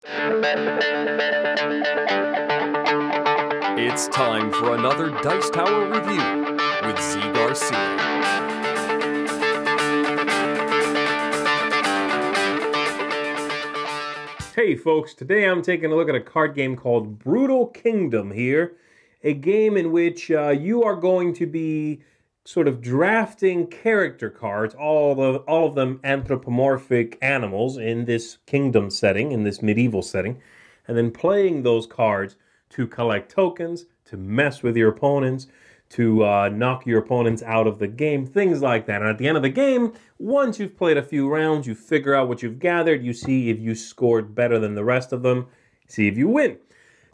It's time for another Dice Tower review with Z. Garcia. Hey folks, today I'm taking a look at a card game called Brutal Kingdom here. A game in which you are going to be sort of drafting character cards, all of them anthropomorphic animals in this kingdom setting, in this medieval setting, and then playing those cards to collect tokens, to mess with your opponents, to knock your opponents out of the game, things like that. And at the end of the game, once you've played a few rounds, you figure out what you've gathered, you see if you scored better than the rest of them, see if you win.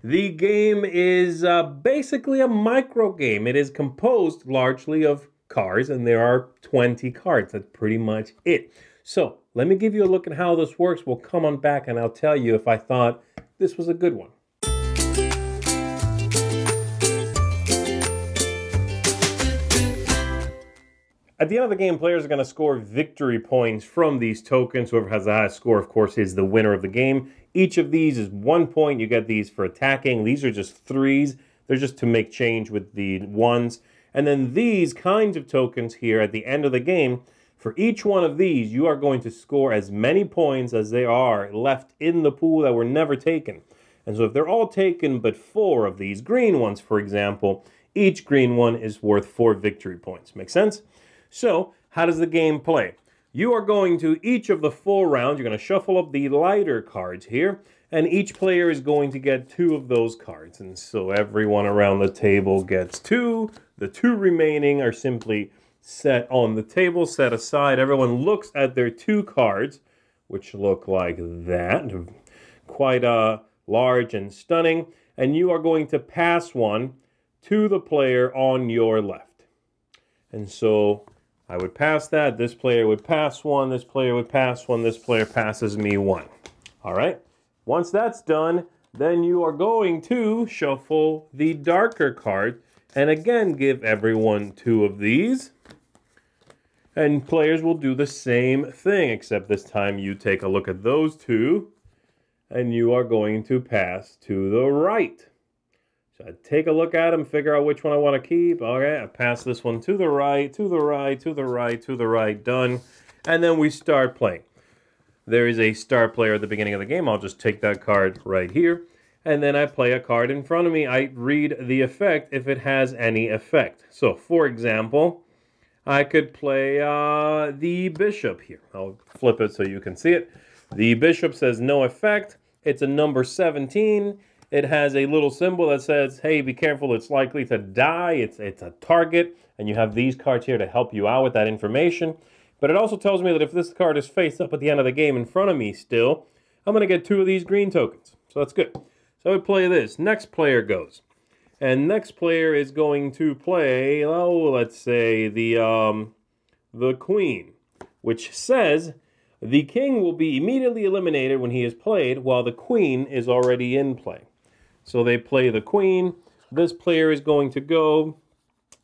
The game is basically a micro game. It is composed largely of cards, and there are 20 cards. That's pretty much it. So let me give you a look at how this works. We'll come on back and I'll tell you if I thought this was a good one. At the end of the game, players are going to score victory points from these tokens. Whoever has the highest score, of course, is the winner of the game. Each of these is 1 point. You get these for attacking. These are just threes. They're just to make change with the ones. And then these kinds of tokens here at the end of the game, for each one of these, you are going to score as many points as there are left in the pool that were never taken. And so if they're all taken but 4 of these green ones, for example, each green one is worth 4 victory points. Make sense? So, how does the game play? You are going to, each of the 4 rounds, you're going to shuffle up the lighter cards here, and each player is going to get 2 of those cards. And so everyone around the table gets 2. The 2 remaining are simply set on the table, set aside. Everyone looks at their 2 cards, which look like that. Quite large and stunning. And you are going to pass one to the player on your left. And so I would pass that, this player would pass one, this player would pass one, this player passes me one. All right? Once that's done, then you are going to shuffle the darker card and again give everyone 2 of these. And players will do the same thing, except this time you take a look at those 2 and you are going to pass to the right. I take a look at them, figure out which one I want to keep. Okay, I pass this one to the right, to the right, to the right, to the right, done. And then we start playing. There is a star player at the beginning of the game. I'll just take that card right here. And then I play a card in front of me. I read the effect if it has any effect. So, for example, I could play the bishop here. I'll flip it so you can see it. The bishop says no effect. It's a number 17. It has a little symbol that says, hey, be careful, it's likely to die. It's a target, and you have these cards here to help you out with that information. But it also tells me that if this card is face up at the end of the game in front of me still, I'm going to get 2 of these green tokens. So that's good. So I would play this. Next player goes. And next player is going to play, oh, let's say the queen, which says the king will be immediately eliminated when he is played while the queen is already in play. So they play the queen, this player is going to go,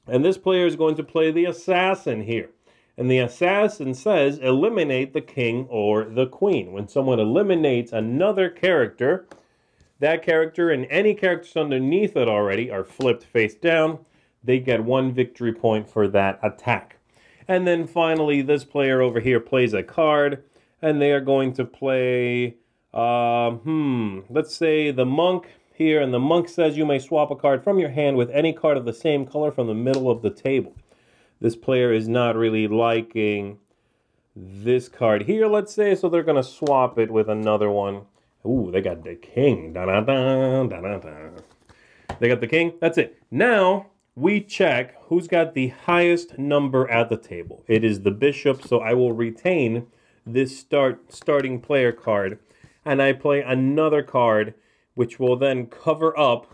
and this player is going to play the assassin here. And the assassin says, eliminate the king or the queen. When someone eliminates another character, that character and any characters underneath it already are flipped face down. They get 1 victory point for that attack. And then finally, this player over here plays a card, and they are going to play, let's say the monk here, and the monk says you may swap a card from your hand with any card of the same color from the middle of the table. This player is not really liking this card here, let's say, so they're going to swap it with another one. Ooh, they got the king. Da-da-da, da-da-da. They got the king. That's it. Now, we check who's got the highest number at the table. It is the bishop, so I will retain this starting player card, and I play another card which will then cover up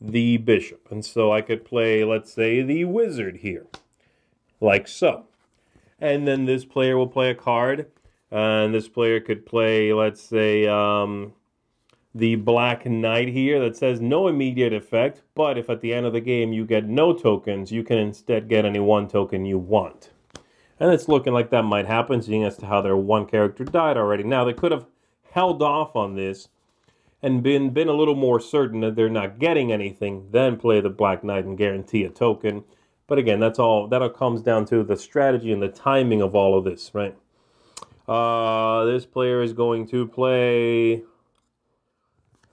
the bishop. And so I could play, let's say, the wizard here, like so. And then this player will play a card, and this player could play, let's say, the black knight here that says no immediate effect, but if at the end of the game you get no tokens, you can instead get any 1 token you want. And it's looking like that might happen, seeing as to how their 1 character died already. Now, they could have held off on this and been a little more certain that they're not getting anything, then play the Black Knight and guarantee a token. But again, that all comes down to the strategy and the timing of all of this, right? This player is going to play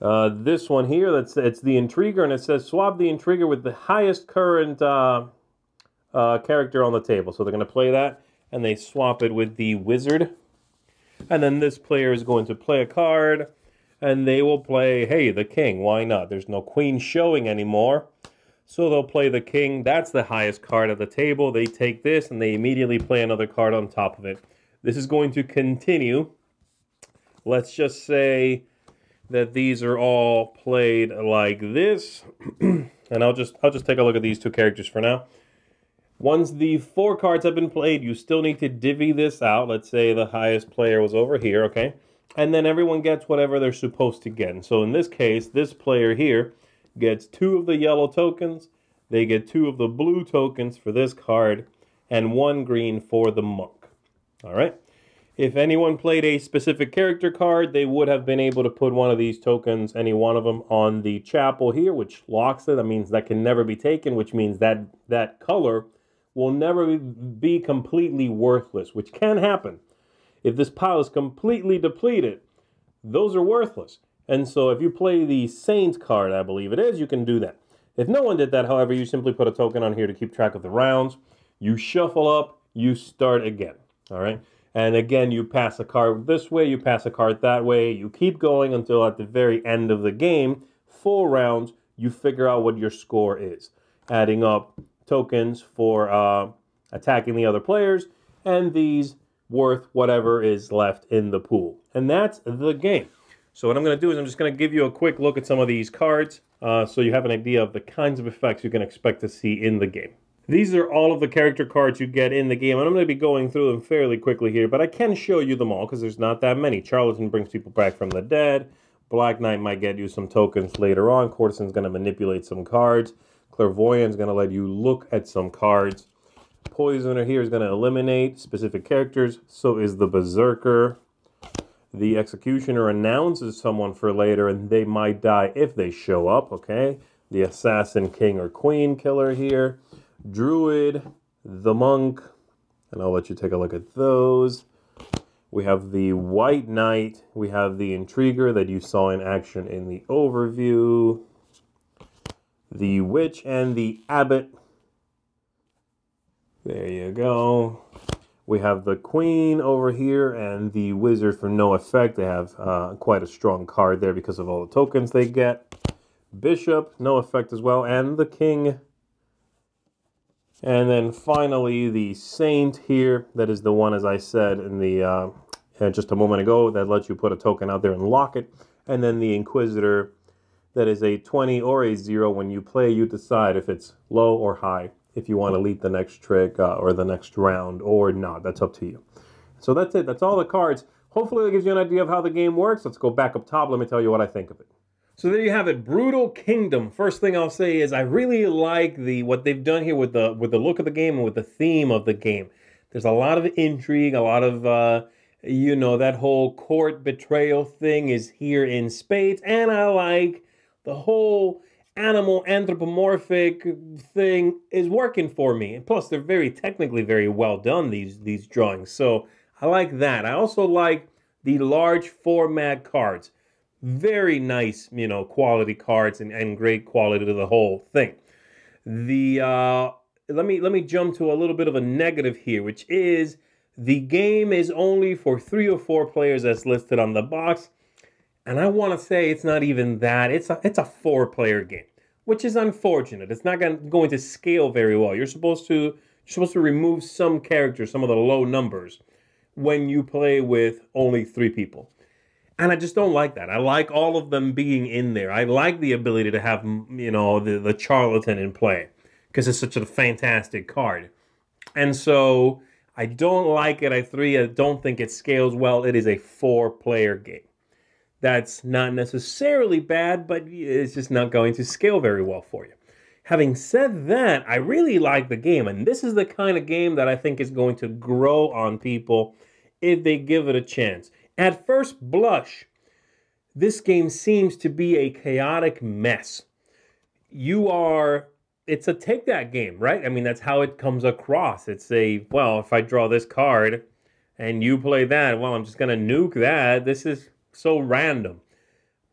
this one here. It's the Intriguer, and it says swap the Intriguer with the highest current character on the table. So they're going to play that, and they swap it with the Wizard. And then this player is going to play a card, and they will play, hey, the King. Why not? There's no Queen showing anymore. So they'll play the King. That's the highest card at the table. They take this, and they immediately play another card on top of it. This is going to continue. Let's just say that these are all played like this. And I'll just take a look at these two characters for now. Once the 4 cards have been played, you still need to divvy this out. Let's say the highest player was over here, okay? And then everyone gets whatever they're supposed to get. And so in this case, this player here gets 2 of the yellow tokens. They get 2 of the blue tokens for this card, and 1 green for the monk. All right? If anyone played a specific character card, they would have been able to put one of these tokens, any one of them, on the chapel here, which locks it. That means that can never be taken, which means that that color will never be completely worthless, which can happen. If this pile is completely depleted, those are worthless. And so if you play the Saint card, I believe it is, you can do that. If no one did that, however, you simply put a token on here to keep track of the rounds. You shuffle up, you start again. All right? And again, you pass a card this way, you pass a card that way. You keep going until at the very end of the game, full rounds, you figure out what your score is, adding up tokens for attacking the other players, and these worth whatever is left in the pool. And that's the game. So what I'm going to do is I'm just going to give you a quick look at some of these cards so you have an idea of the kinds of effects you can expect to see in the game. These are all of the character cards you get in the game, and I'm going to be going through them fairly quickly here, but I can show you them all because there's not that many. Charlatan brings people back from the dead. Black Knight might get you some tokens later on. Courtesan's going to manipulate some cards. Clairvoyant's going to let you look at some cards. Poisoner here is going to eliminate specific characters. So is the Berserker. The Executioner announces someone for later, and they might die if they show up, okay? The Assassin, King, or Queen killer here. Druid, the Monk, and I'll let you take a look at those. We have the White Knight. We have the Intriguer that you saw in action in the overview. The Witch and the Abbot. There you go. We have the Queen over here and the Wizard for no effect. They have quite a strong card there because of all the tokens they get. Bishop, no effect as well, and the King. And then finally the Saint here. That is the one, as I said in the just a moment ago, that lets you put a token out there and lock it. And then the Inquisitor. That is a 20 or a 0. When you play, you decide if it's low or high, if you want to lead the next trick or the next round or not. That's up to you. So that's it. That's all the cards. Hopefully that gives you an idea of how the game works. Let's go back up top. Let me tell you what I think of it. So there you have it, Brutal Kingdom. First thing I'll say is I really like what they've done here with the look of the game and with the theme of the game. There's a lot of intrigue, a lot of you know, that whole court betrayal thing is here in spades, and I like the whole animal anthropomorphic thing is working for me. And plus, they're technically very well done, these drawings. So I like that. I also like the large format cards. Very nice, you know, quality cards and great quality to the whole thing. Let me jump to a little bit of a negative here, which is the game is only for 3 or 4 players as listed on the box. And I want to say it's not even that. It's a 4-player game, which is unfortunate. It's not going to scale very well. You're supposed to remove some characters, some of the low numbers, when you play with only 3 people. And I just don't like that. I like all of them being in there. I like the ability to have, you know, the Charlatan in play because it's such a fantastic card. And so I don't like it at 3. I don't think it scales well. It is a 4-player game. That's not necessarily bad, but it's just not going to scale very well for you. Having said that, I really like the game, and this is the kind of game that I think is going to grow on people if they give it a chance. At first blush, this game seems to be a chaotic mess. It's a take that game, right? I mean, that's how it comes across. It's well, if I draw this card and you play that, well, I'm just going to nuke that. This is so random.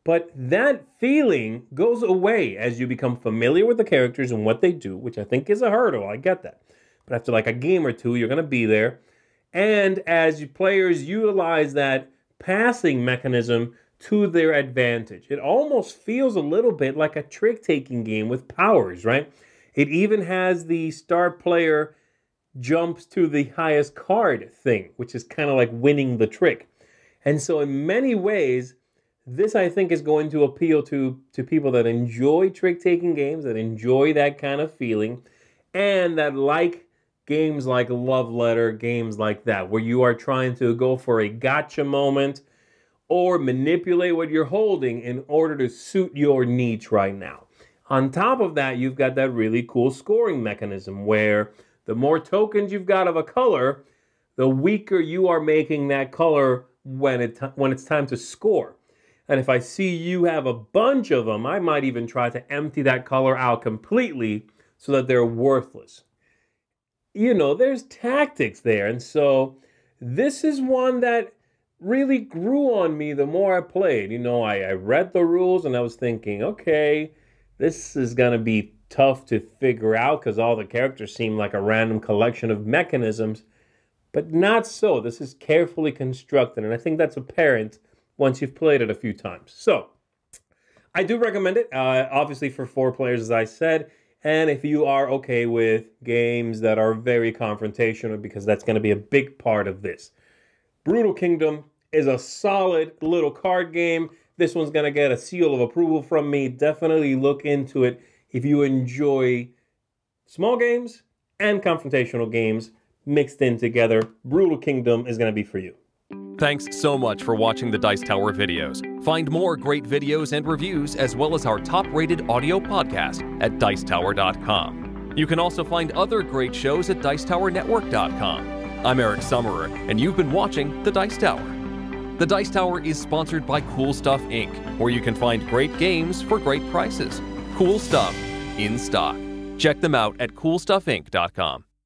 But that feeling goes away as you become familiar with the characters and what they do, which I think is a hurdle. I get that. But after like a game or two, you're going to be there. And as players utilize that passing mechanism to their advantage, it almost feels a little bit like a trick-taking game with powers, right? It even has the star player jumps to the highest card thing, which is kind of like winning the trick. And so in many ways, this, I think, is going to appeal to people that enjoy trick-taking games, that enjoy that kind of feeling, and that like games like Love Letter, games like that, where you are trying to go for a gotcha moment or manipulate what you're holding in order to suit your needs right now. On top of that, you've got that really cool scoring mechanism where the more tokens you've got of a color, the weaker you are making that color when it's time to score. And if I see you have a bunch of them, I might even try to empty that color out completely so that they're worthless. You know, there's tactics there. And so this is one that really grew on me the more I played. You know, I read the rules and I was thinking, okay, this is going to be tough to figure out because all the characters seem like a random collection of mechanisms. But not so. This is carefully constructed. And I think that's apparent once you've played it a few times. So, I do recommend it, obviously for 4 players, as I said, and if you are okay with games that are very confrontational, because that's going to be a big part of this. Brutal Kingdom is a solid little card game. This one's going to get a seal of approval from me. Definitely look into it if you enjoy small games and confrontational games mixed in together. Brutal Kingdom is going to be for you. Thanks so much for watching the Dice Tower videos. Find more great videos and reviews, as well as our top-rated audio podcast at Dicetower.com. You can also find other great shows at Dicetowernetwork.com. I'm Eric Summerer, and you've been watching The Dice Tower. The Dice Tower is sponsored by Cool Stuff Inc., where you can find great games for great prices. Cool stuff in stock. Check them out at CoolStuffInc.com.